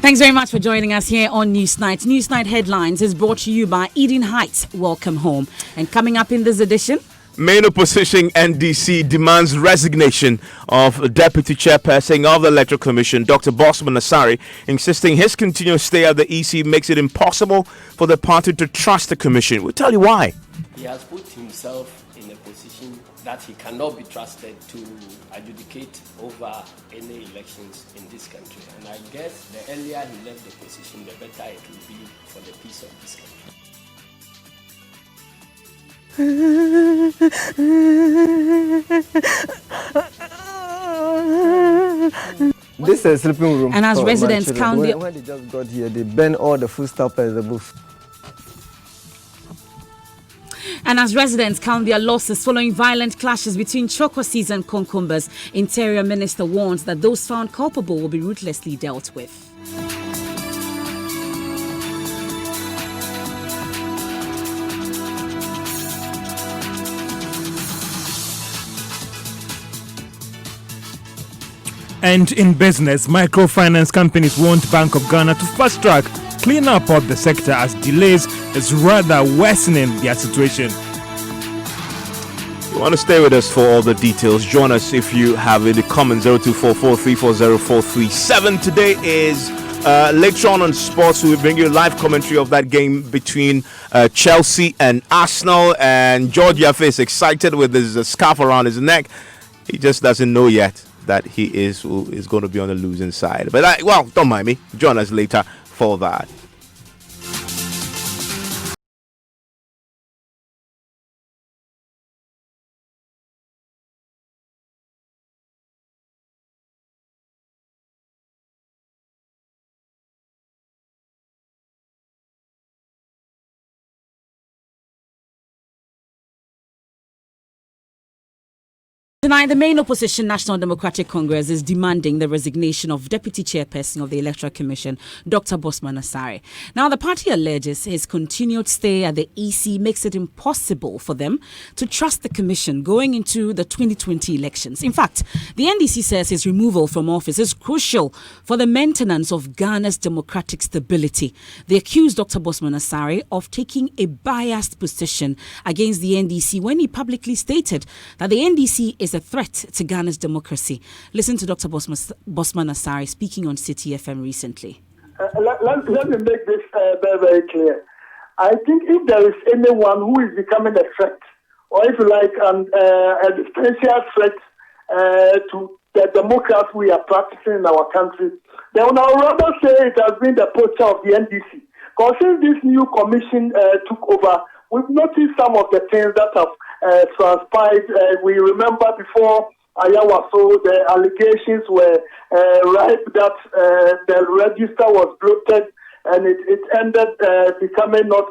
Thanks very much for joining us here on Newsnight. Newsnight Headlines is brought to you by Eden Heights. Welcome home. And coming up in this edition, main opposition NDC demands resignation of Deputy Chairperson of the Electoral Commission, Dr Bosman, insisting his continuous stay at the EC makes it impossible for the party to trust the commission. We'll tell you why. He has put himself in a position that he cannot be trusted to adjudicate over any elections in this country. And I guess the earlier he left the position, the better it will be for the peace of this country. This is a sleeping room. And as residents count when they just got here, they burn all the food stuff at the booth. And as residents count their losses following violent clashes between Chokosis and Konkumbas, Interior Minister warns that those found culpable will be ruthlessly dealt with. And in business, microfinance companies want Bank of Ghana to fast-track clean up of the sector as delays is rather worsening their situation. You want to stay with us for all the details? Join us if you have in the comments. 0244340437. Today is later on sports. We will bring you a live commentary of that game between Chelsea and Arsenal. And George Yaffe is excited with his scarf around his neck. He just doesn't know yet that he is going to be on the losing side. But don't mind me. Join us later for that. Tonight, the main opposition, National Democratic Congress, is demanding the resignation of Deputy Chairperson of the Electoral Commission, Dr Bosman. Now, the party alleges his continued stay at the EC makes it impossible for them to trust the commission going into the 2020 elections. In fact, the NDC says his removal from office is crucial for the maintenance of Ghana's democratic stability. They accuse Dr Bosman of taking a biased position against the NDC when he publicly stated that the NDC is a threat to Ghana's democracy. Listen to Dr. Bosman speaking on City FM recently. Let me make this very, very clear. I think if there is anyone who is becoming a threat, or if you like, an existential threat to the democracy we are practicing in our country, then I would rather say it has been the posture of the NDC. Because since this new commission took over, we've noticed some of the things that have transpired. We remember before Ayawaso, the allegations were ripe that the register was bloated, and it ended becoming not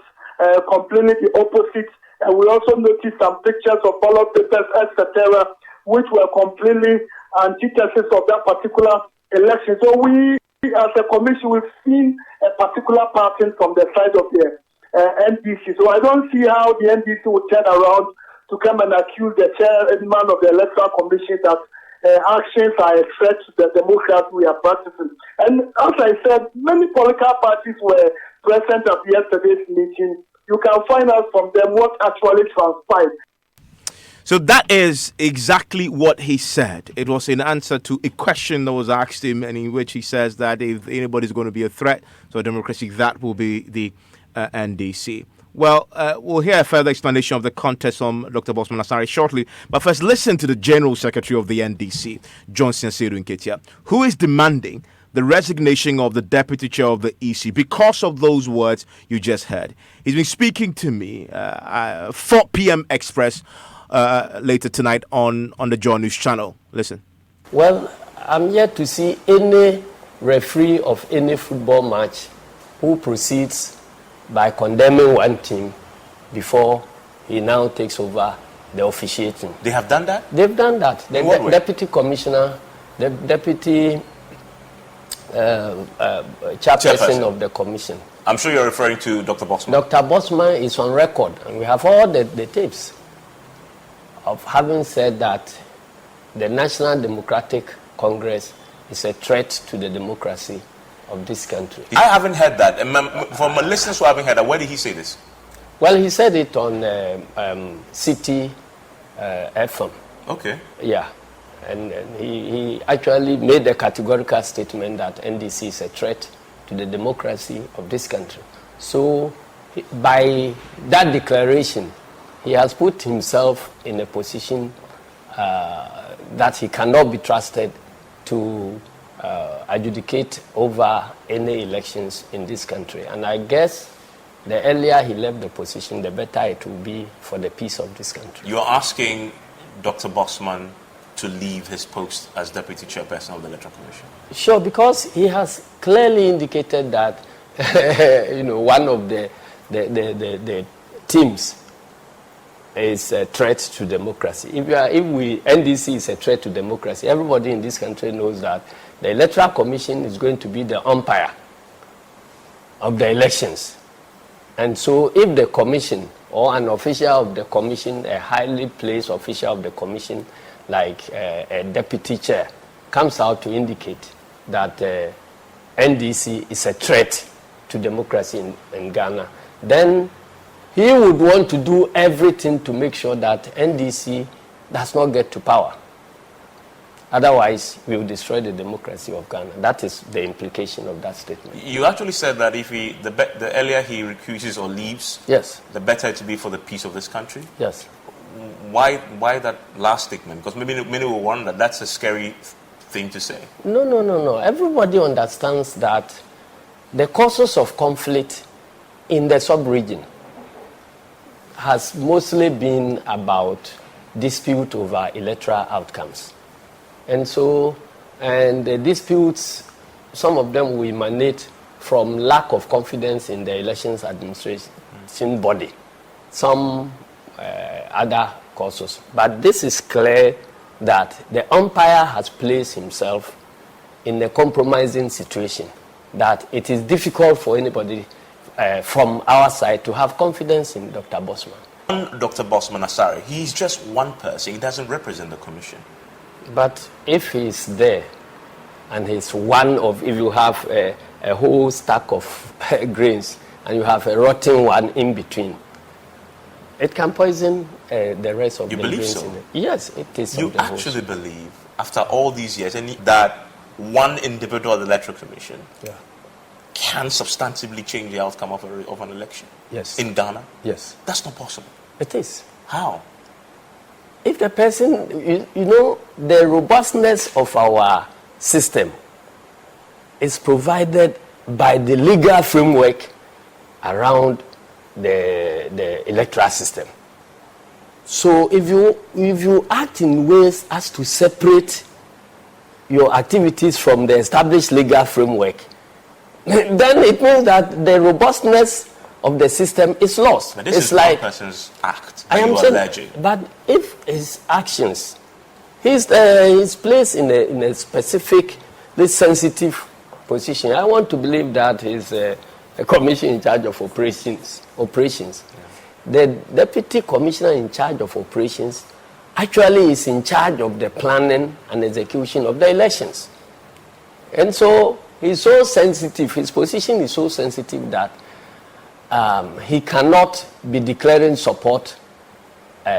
completely the opposite. And we also noticed some pictures of ballot papers, etc., which were completely antithesis of that particular election. So we, as a commission, we've seen a particular pattern from the side of the NDC. So I don't see how the NDC would turn around to come and accuse the chairman of the Electoral Commission that actions are a threat to the democracy we are practicing. And as I said, many political parties were present at yesterday's meeting. You can find out from them what actually transpired. So that is exactly what he said. It was in answer to a question that was asked him, and in which he says that if anybody's going to be a threat to democracy, that will be the NDC. Well, we'll hear a further explanation of the contest from Dr. Bosman shortly. But first, listen to the General Secretary of the NDC, Johnson Sedu Nketia, who is demanding the resignation of the Deputy Chair of the EC because of those words you just heard. He's been speaking to me 4 p.m. Express later tonight on the Joy News channel. Listen. Well, I'm yet to see any referee of any football match who proceeds by condemning one team before he now takes over the officiating. They have done that? They've done that. The deputy commissioner, the deputy chairperson of the commission. I'm sure you're referring to Dr. Bosman. Dr. Bosman is on record, and we have all the tapes of having said that the National Democratic Congress is a threat to the democracy of this country. I haven't heard that. From listeners who haven't heard that, where did he say this? Well, he said it on City FM. Okay. Yeah. And he actually made a categorical statement that NDC is a threat to the democracy of this country. So by that declaration, he has put himself in a position that he cannot be trusted to adjudicate over any elections in this country. And I guess the earlier he left the position, the better it will be for the peace of this country. You're asking Dr. Bosman to leave his post as deputy chairperson of the Electoral Commission? Sure, because he has clearly indicated that one of the teams is a threat to democracy. If NDC is a threat to democracy, everybody in this country knows that the Electoral Commission is going to be the umpire of the elections. And so if the commission or an official of the commission, a highly placed official of the commission, like a deputy chair, comes out to indicate that NDC is a threat to democracy in Ghana, then he would want to do everything to make sure that NDC does not get to power. Otherwise, we will destroy the democracy of Ghana. That is the implication of that statement. You actually said that if the earlier he recuses or leaves, yes, the better it will be for the peace of this country? Yes. Why that last statement? Because many will wonder that's a scary thing to say. No. Everybody understands that the causes of conflict in the sub-region has mostly been about dispute over electoral outcomes. And the disputes, some of them will emanate from lack of confidence in the elections administration body. Some other causes. But this is clear that the umpire has placed himself in a compromising situation, that it is difficult for anybody from our side to have confidence in Dr. Bosman. Dr. Bosman Asare, he's just one person. He doesn't represent the commission. But if he's there and he's one of, if you have a whole stack of grains and you have a rotten one in between, it can poison the rest of the grains. You believe so? Yes, it is. You actually believe, after all these years, that one individual at the Electoral Commission can substantively change the outcome of an election? Yes. In Ghana? Yes. That's not possible. It is. How? If the person, the robustness of our system is provided by the legal framework around the electoral system. So if you act in ways as to separate your activities from the established legal framework, then it means that the robustness of the system is lost. But this is like one person's act. I am saying, but if his actions, he's placed in a specific, this sensitive position, I want to believe that he's a commissioner in charge of operations. The deputy commissioner in charge of operations actually is in charge of the planning and execution of the elections. And so he's so sensitive, his position is so sensitive that he cannot be declaring support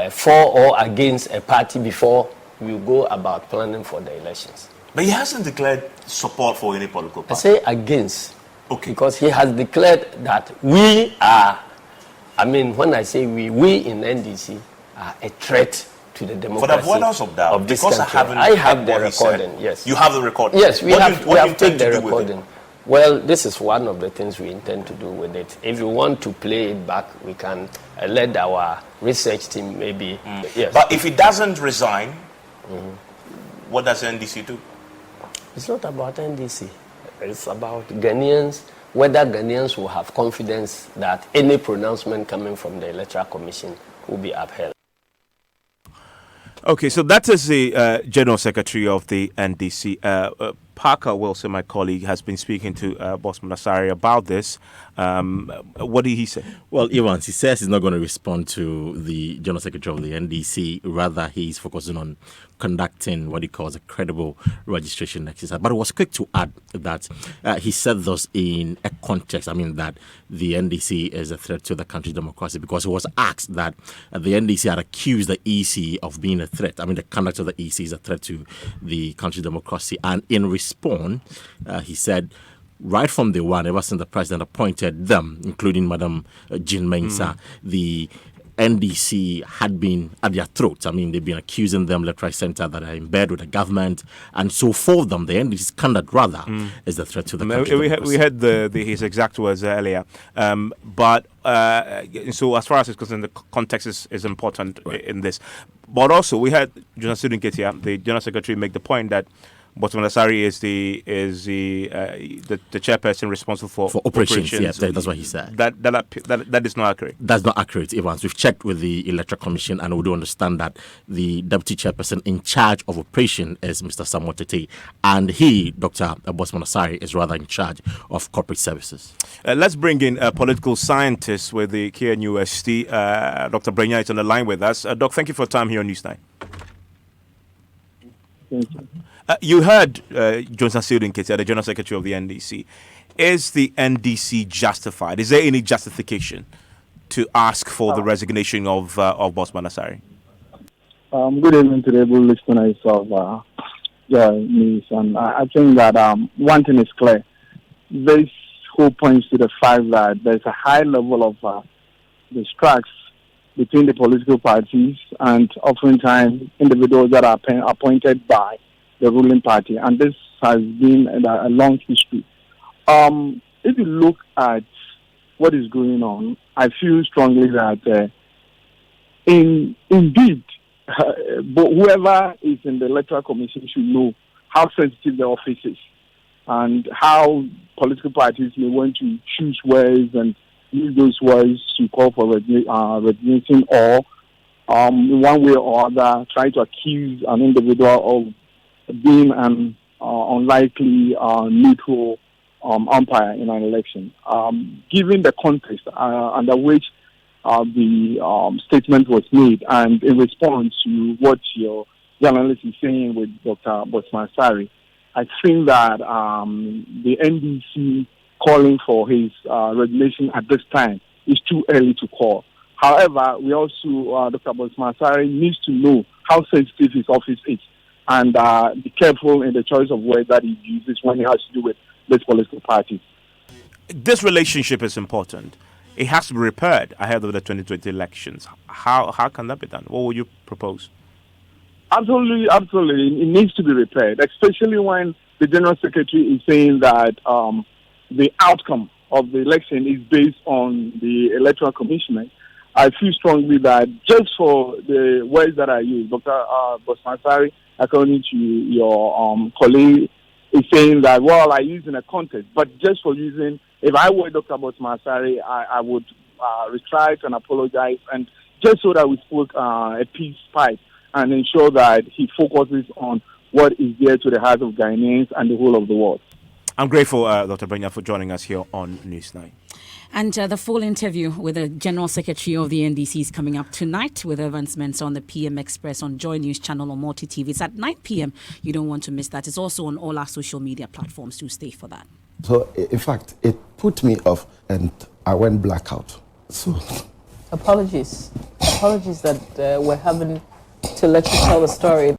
for or against a party before we go about planning for the elections. But he hasn't declared support for any political party. I say against. Okay. Because he has declared that we are, when I say we in NDC are a threat to the democracy. For the avoidance of doubt, because I have the recording, yes. You have the recording? Yes, we have taken the recording. Well, this is one of the things we intend to do with it. If you want to play it back, we can let our research team maybe. Yes. But if he doesn't resign, what does NDC do? It's not about NDC. It's about Ghanaians, whether Ghanaians will have confidence that any pronouncement coming from the Electoral Commission will be upheld. Okay, so that is the General Secretary of the NDC. Parker Wilson, my colleague, has been speaking to Bosman Asari about this. What did he say? Well, Evans, he says he's not going to respond to the General Secretary of the NDC. Rather, he's focusing on conducting what he calls a credible registration exercise. But he was quick to add that he said this in a context, that the NDC is a threat to the country's democracy, because he was asked that the NDC had accused the EC of being a threat. The conduct of the EC is a threat to the country's democracy. And in response, he said, right from day one, ever since the president appointed them, including Madam Jean Mensah, the NDC had been at their throats. They've been accusing them left, right, centre that are in bed with the government. And so for them, the NDC's conduct, rather, is the threat to the country. We had his exact words earlier. But so as far as it's concerned, the context is important in this. But also, we had Jonas Ketia, the General Secretary, make the point that Bosman Asari is the chairperson responsible for operations. Yes, that's what he said. That is not accurate. That's not accurate, Evans. We've checked with the Electoral Commission, and we do understand that the deputy chairperson in charge of operation is Mr. Samuel Tetteh, and he, Dr. Bosman Asari, is rather in charge of corporate services. Let's bring in a political scientist with the KNUST. Dr. Brenya is on the line with us. Doc, thank you for your time here on Newsnight. Thank you. You heard Johnson Sildin Ketia, the General Secretary of the NDC. Is the NDC justified? Is there any justification to ask for the resignation of Bosman Asari? Good evening to the able listeners of news. And I think that one thing is clear. This whole points to the fact that there's a high level of distrust between the political parties and oftentimes individuals that are appointed by the ruling party, and this has been a long history. If you look at what is going on, I feel strongly that indeed, but whoever is in the Electoral Commission should know how sensitive the office is and how political parties may want to choose words and use those words to call for resignation or in one way or other try to accuse an individual of being an unlikely neutral umpire in an election. Given the context under which the statement was made, and in response to what your journalist is saying with Dr. Bosman Asari, I think that the NDC calling for his resignation at this time is too early to call. However, we also, Dr. Bosman Asari needs to know how sensitive his office is and be careful in the choice of words that he uses when he has to do with this political party. This relationship is important. It has to be repaired ahead of the 2020 elections. How can that be done? What would you propose? Absolutely. It needs to be repaired, especially when the General Secretary is saying that the outcome of the election is based on the Electoral Commission. I feel strongly that just for the words that I use, Dr. Bosman Asari, according to your colleague, is saying that, well, I use in a context, but just for using, if I were Dr. Bosman Asari, I would retract and apologize, and just so that we spoke a peace pipe and ensure that he focuses on what is dear to the heart of Ghanaians and the whole of the world. I'm grateful, Dr. Brenya, for joining us here on Newsnight. And the full interview with the General Secretary of the NDC is coming up tonight with Evans Mensah on the PM Express on Joy News channel on Multi TV. It's at 9 p.m. You don't want to miss that. It's also on all our social media platforms. Do stay for that. So, in fact, it put me off and I went blackout. So, apologies that we're having to let you tell the story.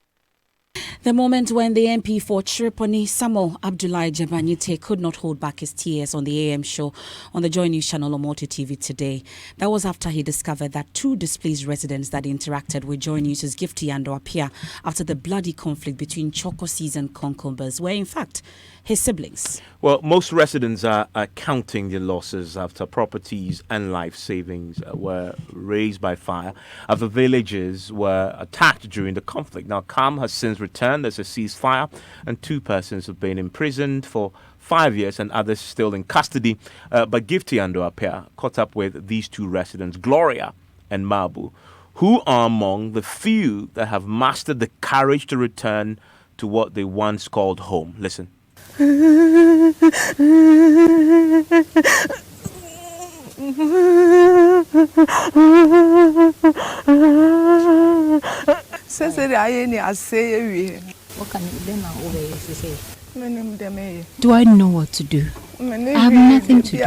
The moment when the MP for Chiriponi, Samuel Abdullahi Jabanyite, could not hold back his tears on the AM show on the Joy News channel on Multi TV today. That was after he discovered that two displeased residents that interacted with Joy News' Gifty and Apia after the bloody conflict between Chokosis and Konkombas were in fact his siblings. Well, most residents are counting their losses after properties and life savings were razed by fire, after villages were attacked during the conflict. Now, calm has since returned as a ceasefire, and 2 persons have been imprisoned for 5 years and others still in custody. But Gifty and Apia caught up with these 2 residents, Gloria and Mabu, who are among the few that have mastered the courage to return to what they once called home. Listen. What can you do now? Do I know what to do? I have nothing to do.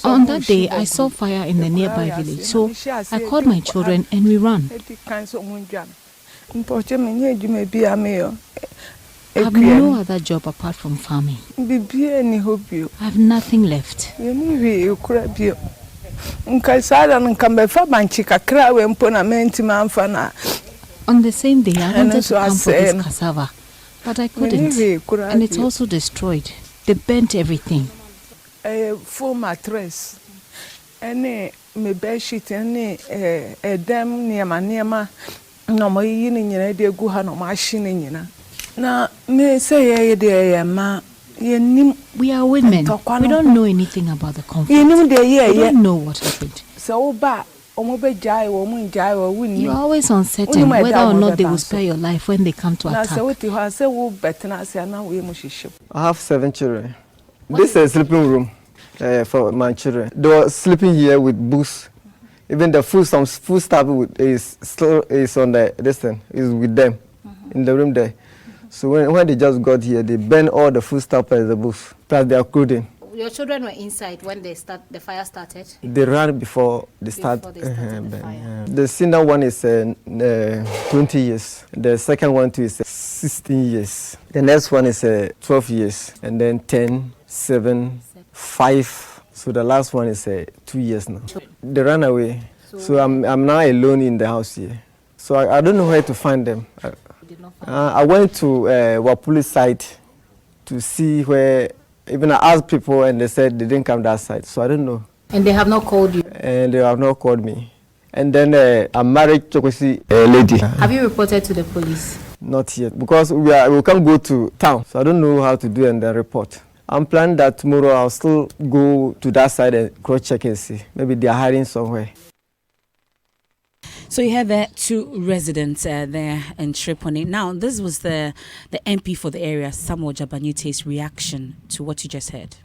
On that day, I saw fire in the nearby village, so I called my children and we ran. I have no other job apart from farming. I have nothing left. On the same day, I wanted to come for this cassava, but I couldn't, and it's also destroyed. They burnt everything. Full mattress, any me bed sheet, any dem niema. No more yin de guha no machine. Now, me say, ma. We are women. We don't know anything about the conflict. We don't know what happened. So bad. You're always uncertain whether or not they will spare your life when they come to attack. I have 7 children. This is a sleeping room for my children. They were sleeping here with books. Even the food stuff is on this thing, is with them in the room there. So when they just got here, they burned all the food stuff in the booth, plus their clothing. Your children were inside when the fire started? They ran before they started the fire. The senior one is 20 years. The second one too is 16 years. The next one is 12 years. And then 10, 7, 5. So the last one is 2 years now. They ran away. So I'm now alone in the house here. So I don't know where to find them. I went to Wapuli site to see where, even I asked people and they said they didn't come that side. So I don't know. And they have not called you? And they have not called me. And then I'm married to a lady. Have you reported to the police? Not yet, because we can't go to town. So I don't know how to do and then report. I'm planning that tomorrow I'll still go to that side and cross-check and see. Maybe they are hiding somewhere. So you had there 2 residents there in Tripoli. Now, this was the MP for the area, Samuel Jabanyute's reaction to what you just heard.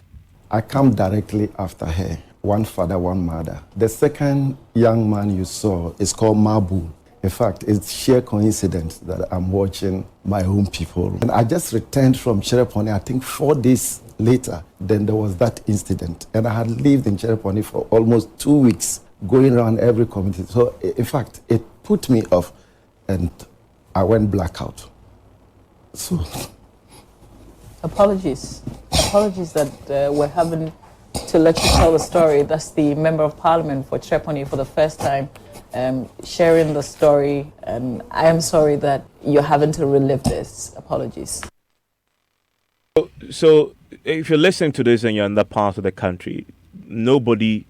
I come directly after her. One father, one mother. The second young man you saw is called Mabu. In fact, it's sheer coincidence that I'm watching my own people. And I just returned from Chereponi, I think 4 days later, then there was that incident. And I had lived in Chereponi for almost 2 weeks, going around every community. So, in fact, it put me off and I went blackout. So. Apologies that we're having to let you tell the story. That's the Member of Parliament for Chereponi for the first time sharing the story. And I am sorry that you're having to relive this. Apologies. So if you're listening to this and you're in that part of the country, nobody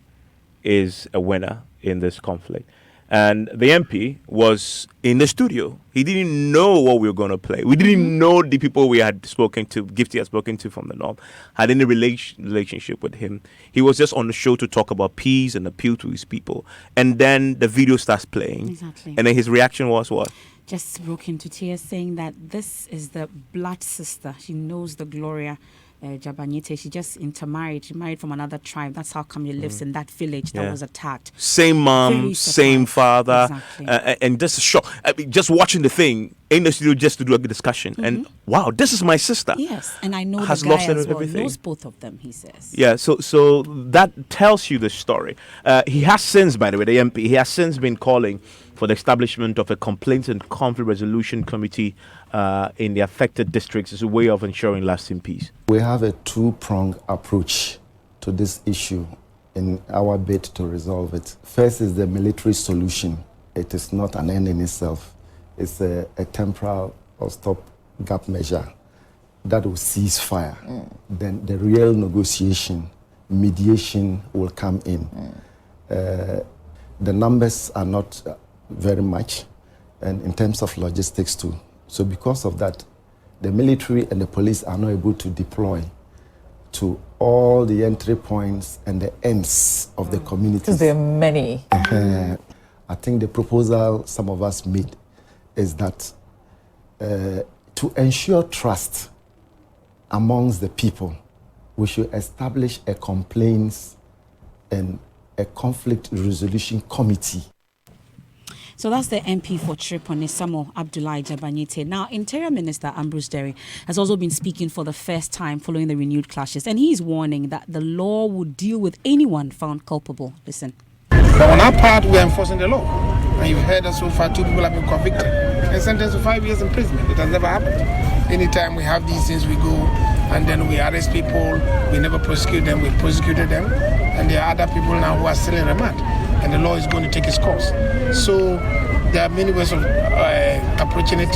is a winner in this conflict. And the MP was in the studio. He didn't know what we were going to play. We didn't know the people we had spoken to, Gifty had spoken to from the north, had any relationship with him. He was just on the show to talk about peace and appeal to his people. And then the video starts playing. Exactly. And then his reaction was what? Just broke into tears, saying that this is the blood sister. She knows the Gloria Jabanyute. She just intermarried. She married from another tribe. That's how come he lives in that village that was attacked. Same mom, same father. Exactly. And just a shock. I mean, just watching the thing in the studio just to do a good discussion. And wow, this is my sister. Yes, and I know has the guy lost as well. everything. Knows both of them, he says. Yeah, so that tells you the story. He has since, by the way, the MP, he has since been calling for the establishment of a complaints and conflict resolution committee in the affected districts as a way of ensuring lasting peace. We have a 2-pronged approach to this issue in our bid to resolve it. First is the military solution. It is not an end in itself. It's a temporal or stop-gap measure that will cease fire. Then the real negotiation, mediation will come in. The numbers are not very much, and in terms of logistics too. So because of that, the military and the police are not able to deploy to all the entry points and the ends of the community. Because there are many. I think the proposal some of us made is that to ensure trust amongst the people, we should establish a complaints and a conflict resolution committee. So that's the MP for Tripoli, Samo Abdullahi Jabanyete. Now, Interior Minister Ambrose Tetteh has also been speaking for the first time following the renewed clashes, and he is warning that the law would deal with anyone found culpable. Listen. But on our part, we are enforcing the law. And you've heard that so far 2 people have been convicted and sentenced to 5 years imprisonment. It has never happened. Anytime we have these things, we go and then we arrest people. We never prosecute them. We prosecuted them. And there are other people now who are still in remand. And the law is going to take its course. So there are many ways of approaching it.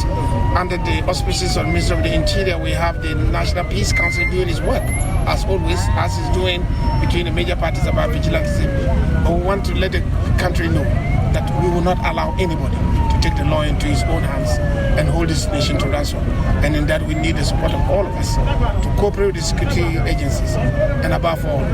Under the auspices of the Minister of the Interior, we have the National Peace Council doing its work, as always, as it's doing between the major parties about vigilantism. But we want to let the country know that we will not allow anybody to take the law into his own hands and hold this nation to ransom. And in that, we need the support of all of us to cooperate with the security agencies and, above all,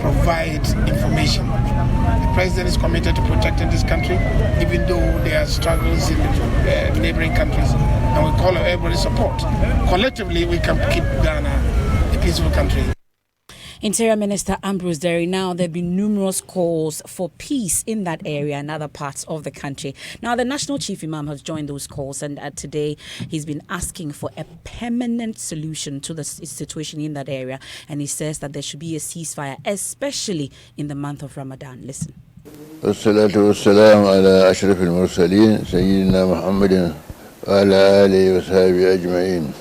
provide information. The president is committed to protecting this country, even though there are struggles in the neighboring countries. And we call on everybody's support. Collectively, we can keep Ghana a peaceful country. Interior Minister Ambrose Tetteh. Now, there have been numerous calls for peace in that area and other parts of the country. Now, the National Chief Imam has joined those calls, and today he's been asking for a permanent solution to the situation in that area. And he says that there should be a ceasefire, especially in the month of Ramadan. Listen. والصلاة والسلام على أشرف المرسلين سيدنا محمد وعلى آله وصحبه أجمعين.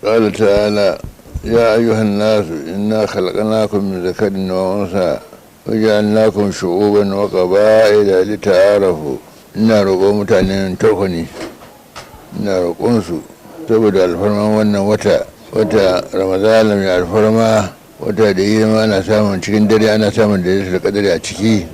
قال تعالى: يا أيها الناس إنا خلقناكم من ذكر وأنثى وجعلناكم شعوبا وقبائل لتعارفوا. إنا roƙo mutanen Tokoni, ina roƙonsu saboda alfarman wannan wata Ramadana mai alfarma, wata da yi ma ana samun cikin dare, ana samun da kadari a ciki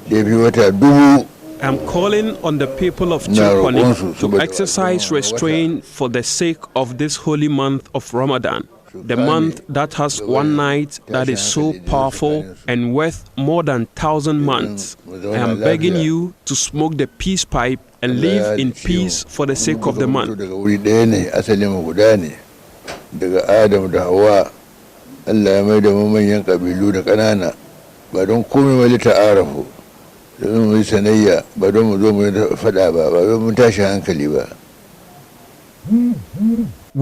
da fi wata dubu. I'm calling on the people of Tripoli to exercise restraint for the sake of this holy month of Ramadan, the month that has one night that is so powerful and worth more than 1,000 months. I am begging you to smoke the peace pipe and live in peace for the sake of the month. Daga Adam da Hawa, Allah ya mai da mu manyan kabilu da ƙanana, ba don komai wali ta'arafu. We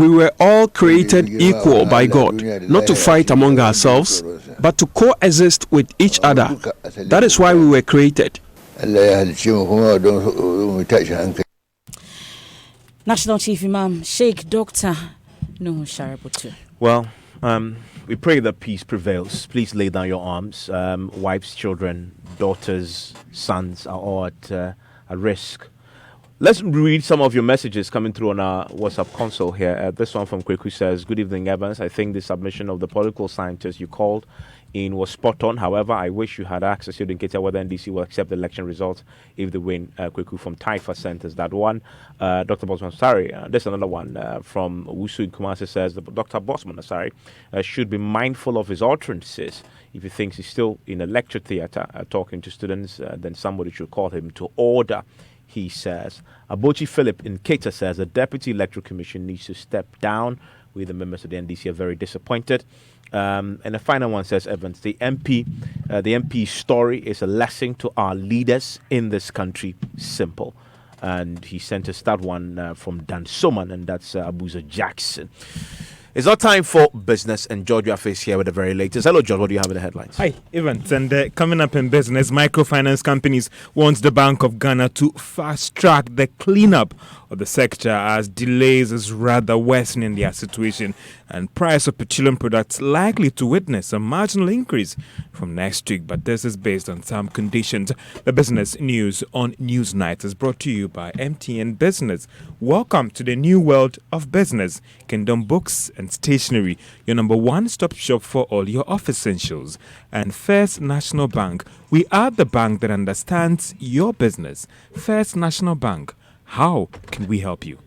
were all created equal by God, not to fight among ourselves, but to coexist with each other. That is why we were created. National Chief Imam Sheikh Dr. Nuhu Sharabutu. Well, we pray that peace prevails. Please lay down your arms. Wives, children, daughters, sons are all at risk. Let's read some of your messages coming through on our WhatsApp console here. This one from Kweku says, "Good evening, Evans. I think the submission of the political scientist you called in was spot on. However, I wish you had access to indicate whether NDC will accept the election results if they win." Kweku from Taifa centers that one. Dr. Bosman, there's another one from Owusu in Kumasi says, Dr. Bosman, should be mindful of his utterances. If he thinks he's still in a lecture theatre talking to students, then somebody should call him to order, he says. Abochi Philip in Keita says the Deputy Electoral Commission needs to step down. We, the members of the NDC, are very disappointed. And the final one says, Evans, the MP story is a lesson to our leaders in this country. Simple. And he sent us that one from Dan Soman, and that's Abuza Jackson. It's our time for business, and George Face here with the very latest. Hello, George. What do you have in the headlines? Hi, Evans. And coming up in business, microfinance companies want the Bank of Ghana to fast-track the cleanup of the sector as delays is rather worsening their situation, and price of petroleum products likely to witness a marginal increase from next week. But this is based on some conditions. The business news on Newsnight is brought to you by MTN Business. Welcome to the new world of business. Kingdom Books and Stationery, your number one-stop shop for all your office essentials. And First National Bank, we are the bank that understands your business. First National Bank, how can we help you?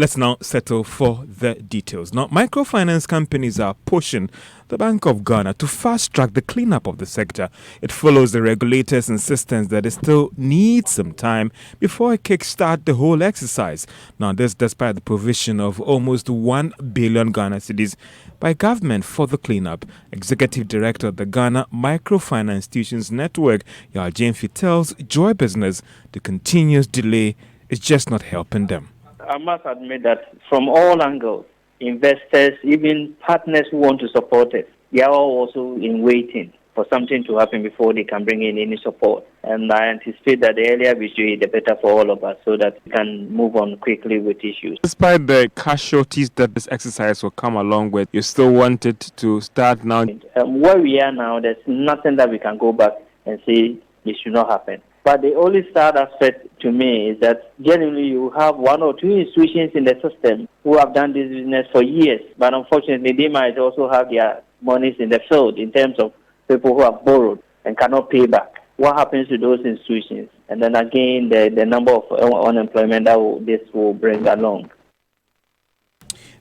Let's now settle for the details. Now, microfinance companies are pushing the Bank of Ghana to fast-track the cleanup of the sector. It follows the regulator's insistence that it still needs some time before it kickstart the whole exercise. Now, this despite the provision of almost 1 billion Ghana cedis by government for the cleanup. Executive Director of the Ghana Microfinance Institutions Network, Yao Jenfi, tells Joy Business the continuous delay is just not helping them. I must admit that from all angles, investors, even partners who want to support it, they are all also in waiting for something to happen before they can bring in any support. And I anticipate that the earlier we do it, the better for all of us, so that we can move on quickly with issues. Despite the casualties that this exercise will come along with, you still want it to start now? Where we are now, there's nothing that we can go back and say it should not happen. But the only sad aspect to me is that generally you have 1 or 2 institutions in the system who have done this business for years, but unfortunately they might also have their monies in the field in terms of people who have borrowed and cannot pay back. What happens to those institutions? And then again, the number of unemployment that this will bring along.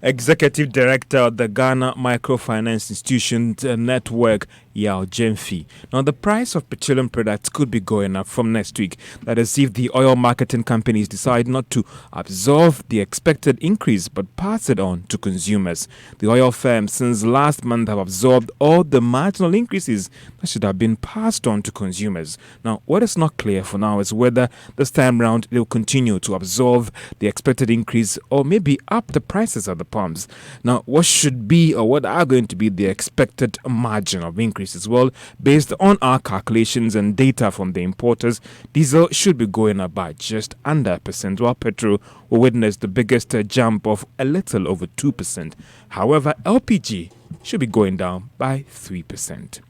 Executive Director of the Ghana Microfinance Institutions Network, Yao Jenfi. Now, the price of petroleum products could be going up from next week. That is, if the oil marketing companies decide not to absorb the expected increase but pass it on to consumers. The oil firms since last month have absorbed all the marginal increases that should have been passed on to consumers. Now, what is not clear for now is whether this time round they will continue to absorb the expected increase or maybe up the prices of the pumps. Now, what should be or what are going to be the expected margin of increase as well? Based on our calculations and data from the importers, diesel should be going up by just under 1%, while petrol will witness the biggest jump of a little over 2%. However, LPG should be going down by 3%.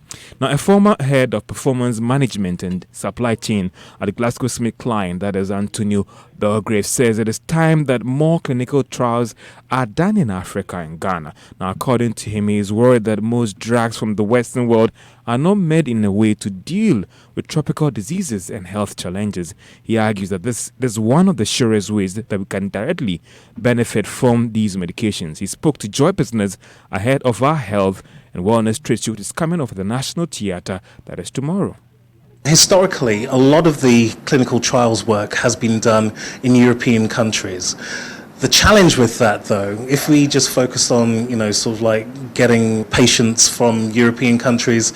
Now, a former head of performance management and supply chain at the GlaxoSmithKline, that is Antonio Belgrave, says it is time that more clinical trials are done in Africa and Ghana. Now, according to him, he is worried that most drugs from the Western world are not made in a way to deal with tropical diseases and health challenges. He argues that this is one of the surest ways that we can directly benefit from these medications. He spoke to Joy Business ahead of our health and wellness trade show is coming off at the National Theatre, that is tomorrow. Historically, a lot of the clinical trials work has been done in European countries. The challenge with that, though, if we just focused on, sort of like getting patients from European countries,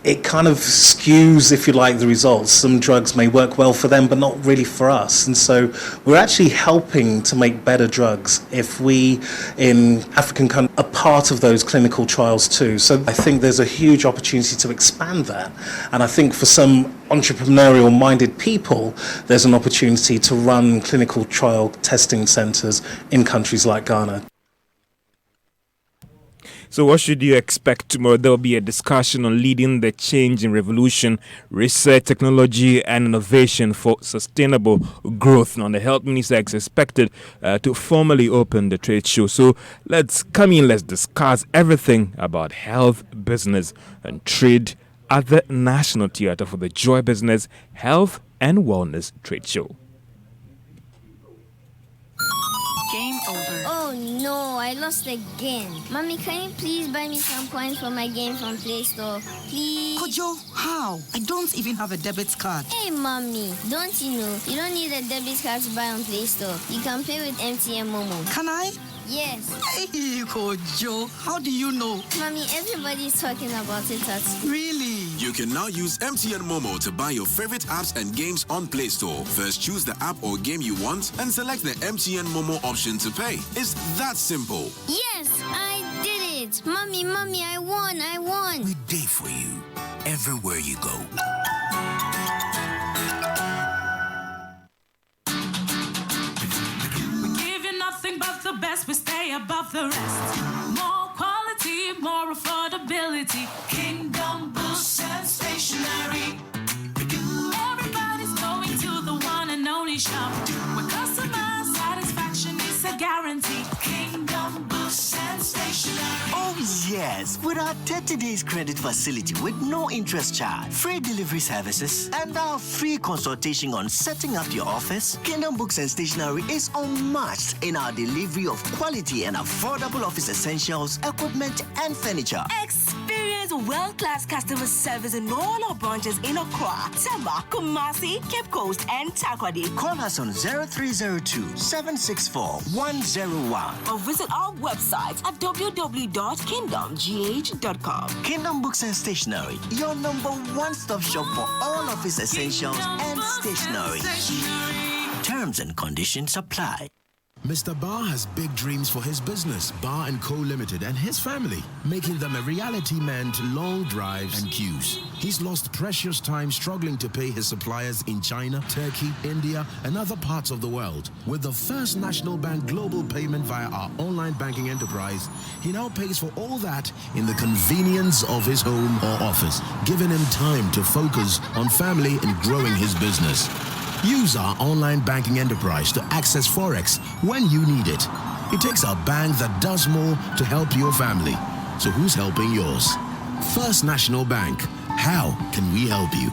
it kind of skews, if you like, the results. Some drugs may work well for them, but not really for us. And so we're actually helping to make better drugs if we, in African countries, are part of those clinical trials too. So I think there's a huge opportunity to expand that. And I think for some entrepreneurial-minded people, there's an opportunity to run clinical trial testing centers in countries like Ghana. So what should you expect tomorrow? There will be a discussion on leading the change in revolution, research, technology, and innovation for sustainable growth. Now, the health minister is expected to formally open the trade show. So let's discuss everything about health, business, and trade at the National Theatre for the Joy Business Health and Wellness Trade Show. Game over. Oh no, I lost again. Mommy, can you please buy me some coins for my game from Play Store? Please? Kojo, how? I don't even have a debit card. Hey, Mommy, don't you know? You don't need a debit card to buy on Play Store. You can pay with MTN Momo. Can I? Yes. Hey, Kojo, how do you know? Mommy, everybody's talking about it at school. Really? You can now use MTN Momo to buy your favorite apps and games on Play Store. First, choose the app or game you want and select the MTN Momo option to pay. It's that simple. Yes, I did it. Mommy, I won. We're there for you, everywhere you go. But the best, we stay above the rest. More quality, more affordability. Kingdom Boost and Stationery. Everybody's going to the one and only shop where customer satisfaction is a guarantee. Kingdom Boost and Stationery. Oh yeah, Yes, with our 30 days credit facility with no interest charge, free delivery services, and our free consultation on setting up your office, Kingdom Books and Stationery is unmatched in our delivery of quality and affordable office essentials, equipment, and furniture. Experience world-class customer service in all our branches in Accra, Tema, Kumasi, Cape Coast, and Takoradi. Call us on 0302-764-101 or visit our website at www.kingdomgh.com. Kingdom Books and Stationery, your number one-stop shop for all office essentials and stationery. Terms and conditions apply. Mr. Barr has big dreams for his business, Barr & Co. Limited, and his family, making them a reality meant long drives and queues. He's lost precious time struggling to pay his suppliers in China, Turkey, India, and other parts of the world. With the First National Bank global payment via our online banking enterprise, he now pays for all that in the convenience of his home or office, giving him time to focus on family and growing his business. Use our online banking enterprise to access Forex when you need it. It takes a bank that does more to help your family. So who's helping yours? First National Bank. How can we help you?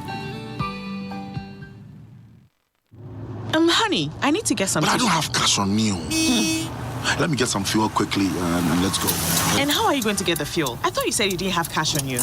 Honey, I need to get some. But I don't have cash on me. Let me get some fuel quickly and let's go. And how are you going to get the fuel? I thought you said you didn't have cash on you.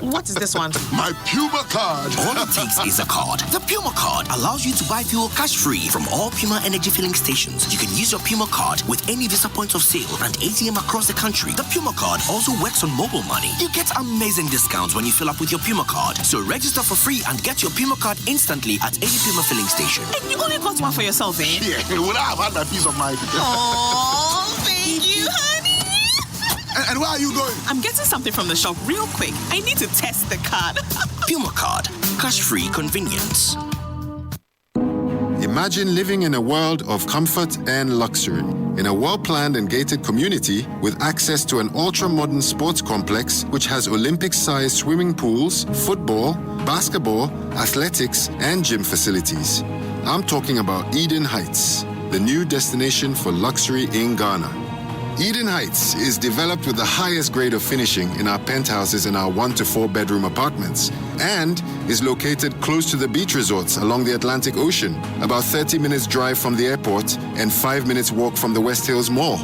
What is this one? My Puma card. All it takes is a card. The Puma card allows you to buy fuel cash-free from all Puma energy filling stations. You can use your Puma card with any Visa points of sale and ATM across the country. The Puma card also works on mobile money. You get amazing discounts when you fill up with your Puma card. So register for free and get your Puma card instantly at any Puma filling station. And you only got one for yourself, eh? Yeah, would I have had that piece of mind? Oh, thank you, honey. And where are you going? I'm getting something from the shop real quick. I need to test the card. Puma card. Cash-free convenience. Imagine living in a world of comfort and luxury. In a well-planned and gated community with access to an ultra-modern sports complex which has Olympic-sized swimming pools, football, basketball, athletics, and gym facilities. I'm talking about Eden Heights, the new destination for luxury in Ghana. Eden Heights is developed with the highest grade of finishing in our penthouses and our 1 to 4 bedroom apartments, and is located close to the beach resorts along the Atlantic Ocean, about 30 minutes drive from the airport and 5 minutes walk from the West Hills Mall.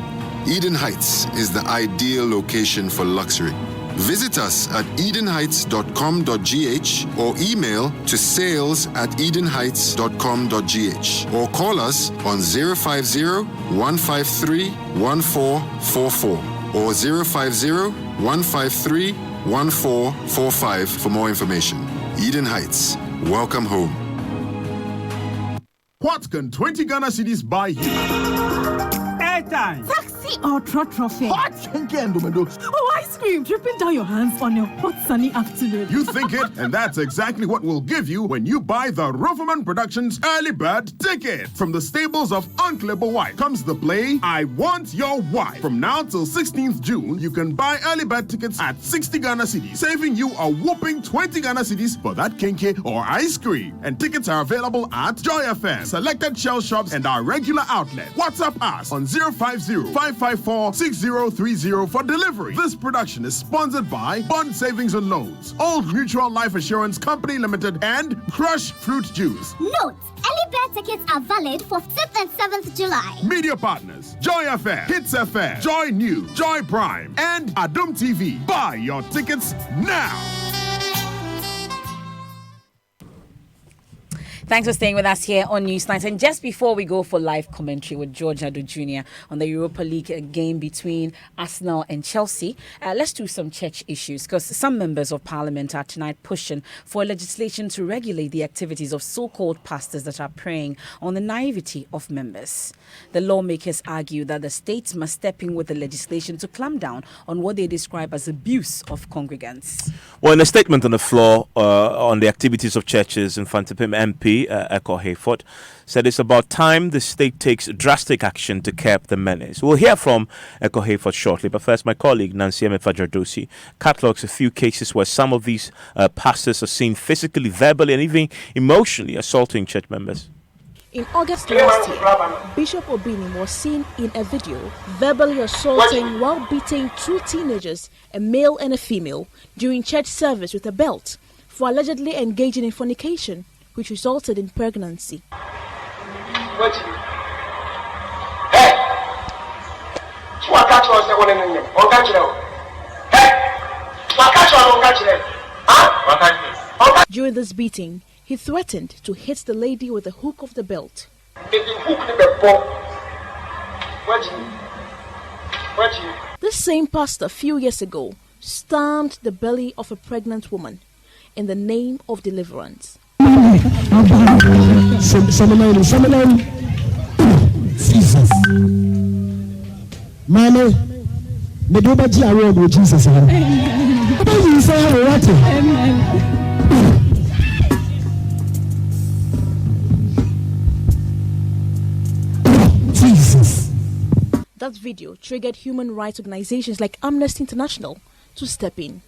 Eden Heights is the ideal location for luxury. Visit us at edenheights.com.gh or email to sales@edenheights.com.gh or call us on 050-153-1444 or 050-153-1445 for more information. Eden Heights, welcome home. What can 20 Ghana cedis buy you? Airtime. Taxi or trophy. Hot Oh, ice cream dripping down your hands on a hot sunny afternoon. You think it, and that's exactly what we'll give you when you buy the Roverman Productions Early Bird Ticket. From the stables of Unclipper White comes the play I Want Your Wife. From now till 16th June, you can buy early bird tickets at 60 Ghana cedis, saving you a whopping 20 Ghana cedis for that kinky or ice cream. And tickets are available at Joy FM, selected Shell shops, and our regular outlet. WhatsApp us on 050-554-6030 for delivery. This production is sponsored by Bond Savings and Loans, Old Mutual Life Assurance Company Limited, and Crush Fruit Juice. Note, early bird tickets are valid for 6th and 7th July. Media partners, Joy FM, Hits FM, Joy News, Joy Prime, and Adum TV. Buy your tickets now. Thanks for staying with us here on Newsnight. And just before we go for live commentary with George Ado Jr. on the Europa League game between Arsenal and Chelsea, let's do some church issues, because some members of parliament are tonight pushing for legislation to regulate the activities of so-called pastors that are preying on the naivety of members. The lawmakers argue that the state must step in with the legislation to clamp down on what they describe as abuse of congregants. Well, in a statement on the floor on the activities of churches, Infantipim MP Echo Hayford said it's about time the state takes drastic action to curb the menace. We'll hear from Echo Hayford shortly, but first my colleague Nancy Emefajardosi catalogs a few cases where some of these pastors are seen physically, verbally and even emotionally assaulting church members. In August last year, Bishop Obini was seen in a video verbally assaulting while beating 2 teenagers, a male and a female, during church service with a belt for allegedly engaging in fornication, which resulted in pregnancy. During this beating, he threatened to hit the lady with the hook of the belt. This same pastor a few years ago stamped the belly of a pregnant woman in the name of deliverance. Jesus. Mama, me do ba ji award with Jesus. Jesus. That video triggered human rights organizations like Amnesty International to step in.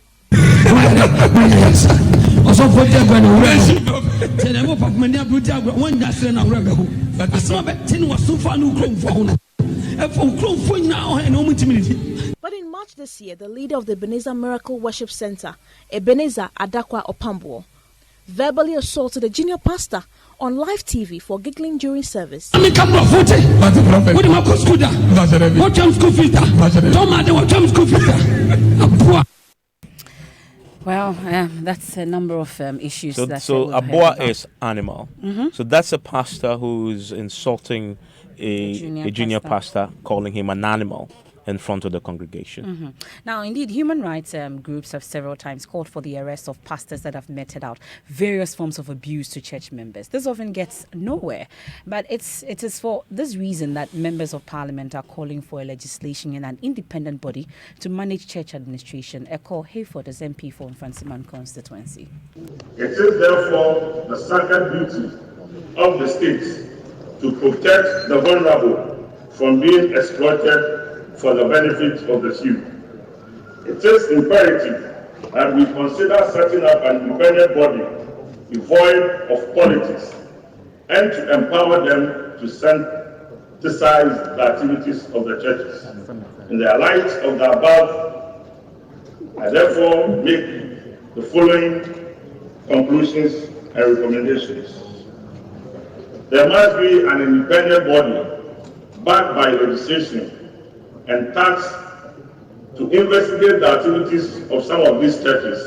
But in March this year, the leader of the Ebenezer Miracle Worship Center, Ebenezer Adakwa Opambuo, verbally assaulted a junior pastor on live TV for giggling during service. Well, that's a number of issues. So we've heard Aboa about. is animal. Mhm. So that's a pastor who's insulting a junior pastor, calling him an animal in front of the congregation. Mhm. Now, indeed, human rights groups have several times called for the arrest of pastors that have meted out various forms of abuse to church members. This often gets nowhere, but it is for this reason that members of parliament are calling for a legislation in an independent body to manage church administration. Echo Hayford is MP for Mfantsiman constituency. It is therefore the sacred duty of the state to protect the vulnerable from being exploited for the benefit of the few. It is imperative that we consider setting up an independent body devoid of politics and to empower them to synthesize the activities of the churches. In the light of the above, I therefore make the following conclusions and recommendations. There must be an independent body backed by legislation and tasked to investigate the activities of some of these churches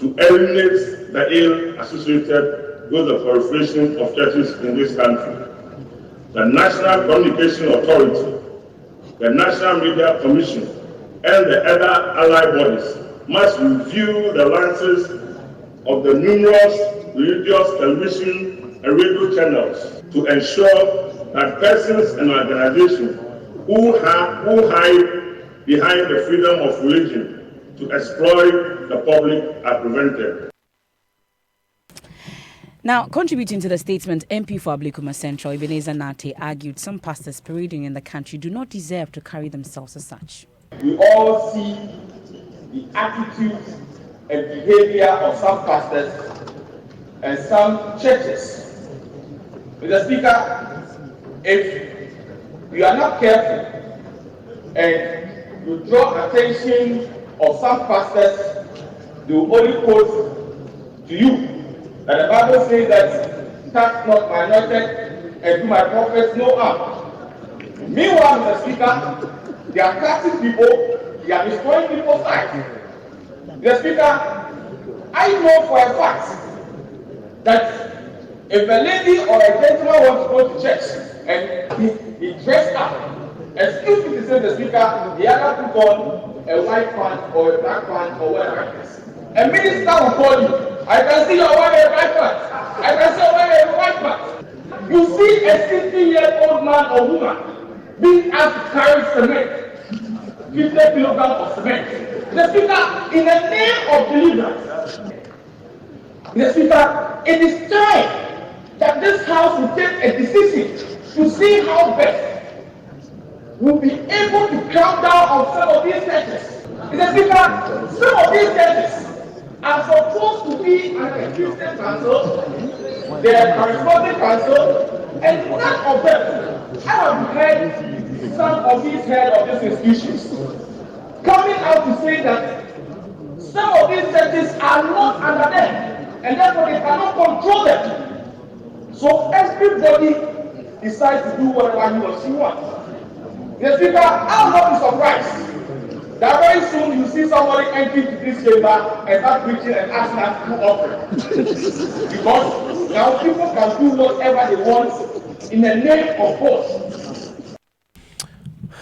to eliminate the ill associated with the proliferation of churches in this country. The National Communication Authority, the National Media Commission, and the other allied bodies must review the licenses of the numerous religious television and radio channels to ensure that persons and organizations who hide behind the freedom of religion to exploit the public are prevented. Now, contributing to the statement, MP for Ablikuma Central, Ebenezer Nate, argued some pastors parading in the country do not deserve to carry themselves as such. We all see the attitudes and behavior of some pastors and some churches. Mr. Speaker, if you are not careful and you draw attention of some pastors, they will only quote to you that the Bible says that touch not my anointed and do my prophets no harm. Meanwhile, Mr. Speaker, they are catching people, they are destroying people's lives. Mr. Speaker, I know for a fact that if a lady or a gentleman wants to go to church and he dressed up, excuse me to say the speaker, he either put on a white pant or a black pant or whatever it is. A minister will call you. I can see you're wearing a white pant. I can see you're wearing a white pant. You see a 60-year-old man or woman being asked to carry cement, 50 kilograms of cement. The speaker, in the name of deliverance, the speaker, it is time that this house will take a decision to see how best we'll be able to clamp down on some of these churches. Mr. Speaker, some of these churches are supposed to be an existing council, they are corresponding council, And none of them, I have heard some of these heads of these institutions coming out to say that some of these churches are not under them, and therefore they cannot control them. So everybody decides to do whatever he or she wants. The speaker, I will not be surprised that very soon you see somebody enter into this chamber and start preaching and asking us to offering. Because now people can do whatever they want in the name of God.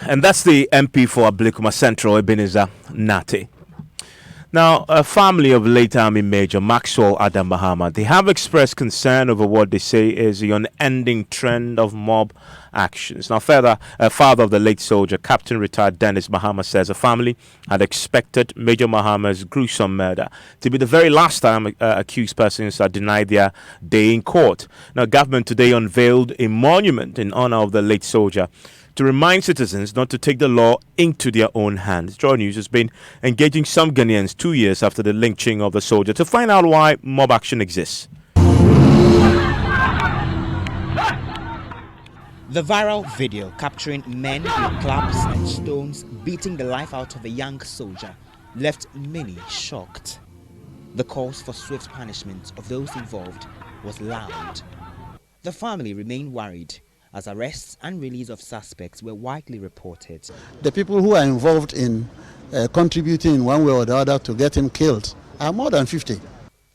And that's the MP for Ablikuma Central, Ebenezer Nate. Now, a family of late Army Major Maxwell Adam Mahama, they have expressed concern over what they say is the unending trend of mob actions. Now, further, a father of the late soldier, Captain retired Dennis Mahama, says the family had expected Major Mahama's gruesome murder to be the very last time accused persons are denied their day in court. Now, government today unveiled a monument in honor of the late soldier to remind citizens not to take the law into their own hands. Joy News has been engaging some Ghanaians 2 years after the lynching of the soldier to find out why mob action exists. The viral video capturing men with clubs and stones beating the life out of a young soldier left many shocked. The calls for swift punishment of those involved was loud. The family remained worried as arrests and release of suspects were widely reported. The people who are involved in contributing in one way or the other to get him killed are more than 50.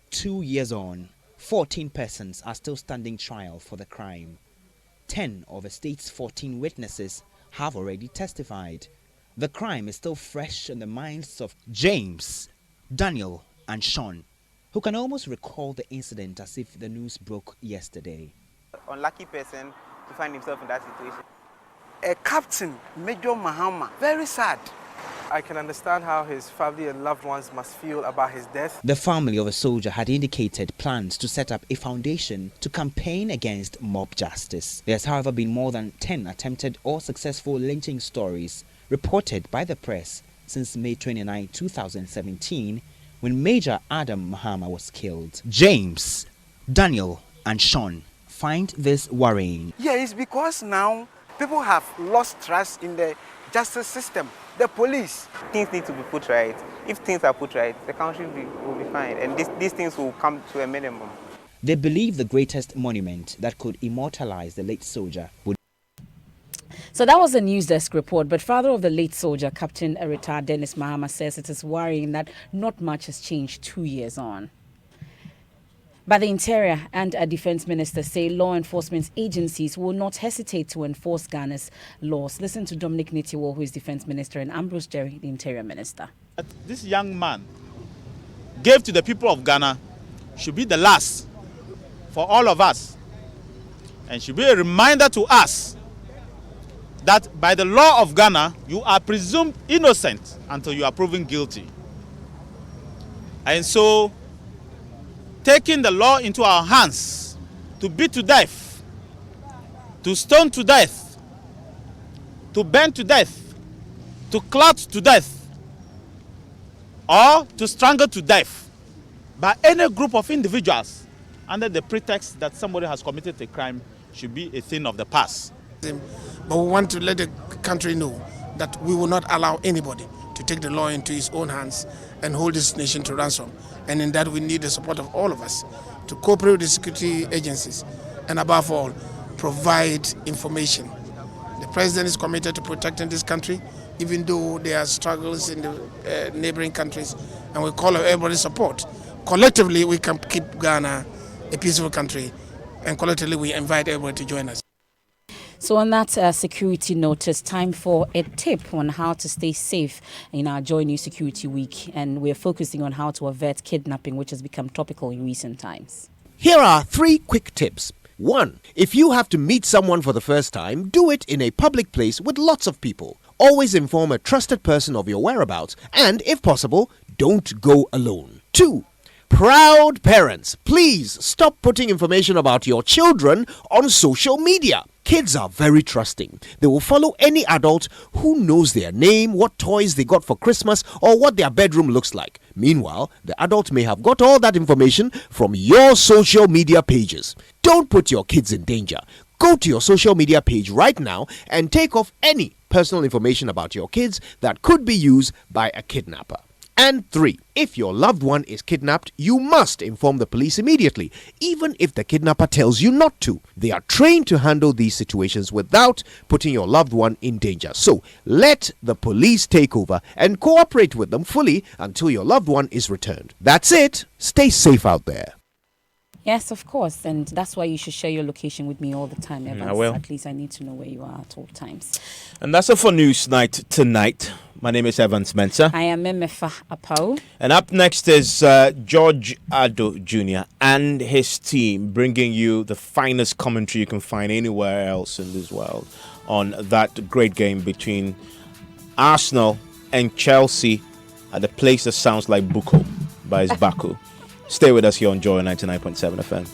2 years on, 14 persons are still standing trial for the crime. 10 of the state's 14 witnesses have already testified. The crime is still fresh in the minds of James, Daniel, and Sean, who can almost recall the incident as if the news broke yesterday. Unlucky person to find himself in that situation. A captain, Major Mahama, very sad. I can understand how his family and loved ones must feel about his death. The family of a soldier had indicated plans to set up a foundation to campaign against mob justice. There has, however, been more than 10 attempted or successful lynching stories reported by the press since May 29, 2017, when Major Adam Mahama was killed. James, Daniel, and Sean find this worrying. Yeah, it's because now people have lost trust in the justice system, the police. Things need to be put right. If things are put right, the country will be fine, and these things will come to a minimum. They believe the greatest monument that could immortalize the late soldier would. So that was a news desk report, but father of the late soldier, Captain retired Dennis Mahama, says it is worrying that not much has changed 2 years on. But the Interior and a Defense Minister say law enforcement agencies will not hesitate to enforce Ghana's laws. Listen to Dominic Nitiwo, who is Defense Minister, and Ambrose Tetteh, the Interior Minister. This young man gave to the people of Ghana should be the last for all of us, and should be a reminder to us that by the law of Ghana, you are presumed innocent until you are proven guilty. And so, taking the law into our hands to beat to death, to stone to death, to burn to death, to clot to death, or to strangle to death by any group of individuals under the pretext that somebody has committed a crime should be a thing of the past. But we want to let the country know that we will not allow anybody to take the law into his own hands and hold this nation to ransom. And in that we need the support of all of us to cooperate with the security agencies and above all, provide information. The president is committed to protecting this country, even though there are struggles in the neighboring countries, and we call on everybody's support. Collectively, we can keep Ghana a peaceful country, and collectively we invite everybody to join us. So on that security note, it's time for a tip on how to stay safe in our Joy News Security Week. And we're focusing on how to avert kidnapping, which has become topical in recent times. Here are 3 quick tips. 1. If you have to meet someone for the first time, do it in a public place with lots of people. Always inform a trusted person of your whereabouts, and if possible, don't go alone. 2. Proud parents, please stop putting information about your children on social media. Kids are very trusting. They will follow any adult who knows their name, what toys they got for Christmas, or what their bedroom looks like. Meanwhile, the adult may have got all that information from your social media pages. Don't put your kids in danger. Go to your social media page right now and take off any personal information about your kids that could be used by a kidnapper. And 3, if your loved one is kidnapped, you must inform the police immediately, even if the kidnapper tells you not to. They are trained to handle these situations without putting your loved one in danger. So let the police take over and cooperate with them fully until your loved one is returned. That's it. Stay safe out there. Yes, of course, and that's why you should share your location with me all the time, Evans. I will. At least I need to know where you are at all times. And that's it for News Night tonight. My name is Evans Mensah. I am Memefa Apau. And up next is George Ado Jr. and his team, bringing you the finest commentary you can find anywhere else in this world on that great game between Arsenal and Chelsea at a place that sounds like Buko by its Baku. Stay with us here on Joy 99.7 FM.